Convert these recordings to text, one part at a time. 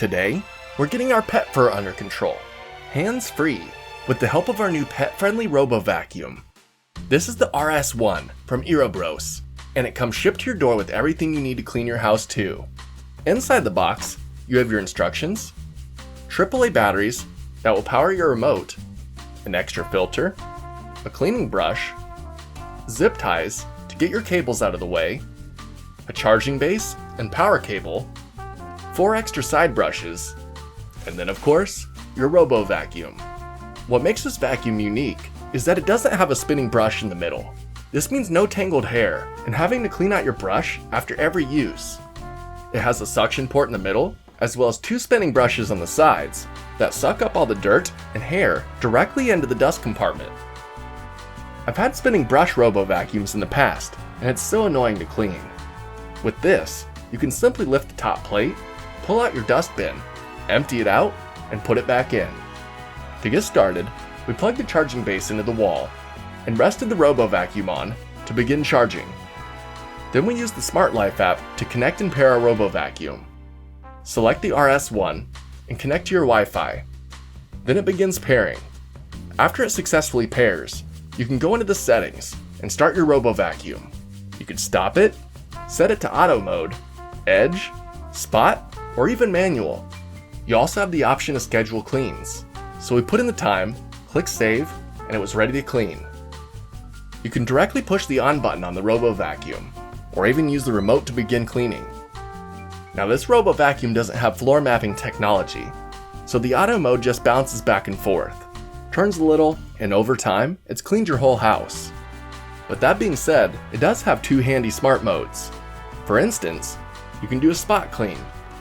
Today, we're getting our pet fur under control, hands-free, with the help of our new Pet-Friendly Robovacuum. This is the RS1 from Erabros, and it comes shipped to your door with everything you need to clean your house too. Inside the box, you have your instructions, AAA batteries that will power your remote, an extra filter, a cleaning brush, zip ties to get your cables out of the way, a charging base and power cable, 4 extra side brushes, and then of course, your Robovacuum. What makes this vacuum unique is that it doesn't have a spinning brush in the middle. This means no tangled hair and having to clean out your brush after every use. It has a suction port in the middle, as well as 2 spinning brushes on the sides that suck up all the dirt and hair directly into the dust compartment. I've had spinning brush Robovacuums in the past, and it's so annoying to clean. With this, you can simply lift the top plate, pull out your dust bin, empty it out, and put it back in. To get started, we plugged the charging base into the wall and rested the Robovacuum on to begin charging. Then we used the Smart Life app to connect and pair our Robovacuum. Select the RS1 and connect to your Wi-Fi. Then it begins pairing. After it successfully pairs, you can go into the settings and start your Robovacuum. You can stop it, set it to auto mode, edge, spot, or even manual. You also have the option to schedule cleans. So we put in the time, click save, and it was ready to clean. You can directly push the on button on the Robovacuum, or even use the remote to begin cleaning. Now this Robovacuum doesn't have floor mapping technology, so the auto mode just bounces back and forth, turns a little, and over time, it's cleaned your whole house. But that being said, it does have 2 handy smart modes. For instance, you can do a spot clean,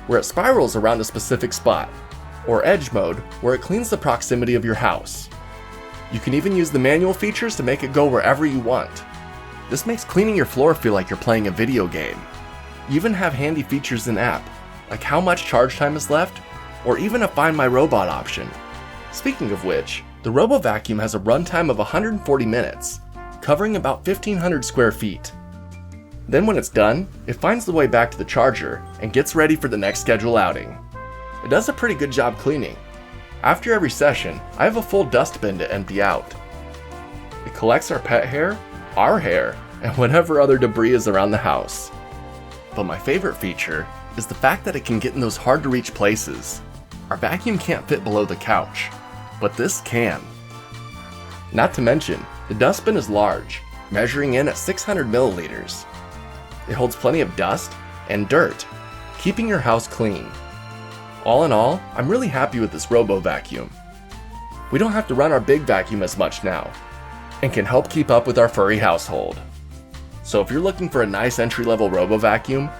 where it spirals around a specific spot, or edge mode, where it cleans the proximity of your house. You can even use the manual features to make it go wherever you want. This makes cleaning your floor feel like you're playing a video game. You even have handy features in-app, like how much charge time is left, or even a Find My Robot option. Speaking of which, the Robovacuum has a runtime of 140 minutes, covering about 1,500 square feet. Then when it's done, it finds the way back to the charger and gets ready for the next scheduled outing. It does a pretty good job cleaning. After every session, I have a full dust bin to empty out. It collects our pet hair, our hair, and whatever other debris is around the house. But my favorite feature is the fact that it can get in those hard to reach places. Our vacuum can't fit below the couch, but this can. Not to mention, the dustbin is large, measuring in at 600 milliliters. It holds plenty of dust and dirt, keeping your house clean. All in all, I'm really happy with this Robovacuum. We don't have to run our big vacuum as much now, and can help keep up with our furry household. So if you're looking for a nice entry-level Robovacuum,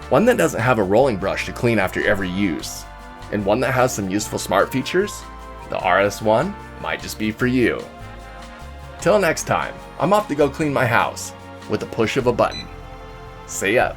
one that doesn't have a rolling brush to clean after every use, and one that has some useful smart features, the RS1 might just be for you. Till next time, I'm off to go clean my house with a push of a button. See ya!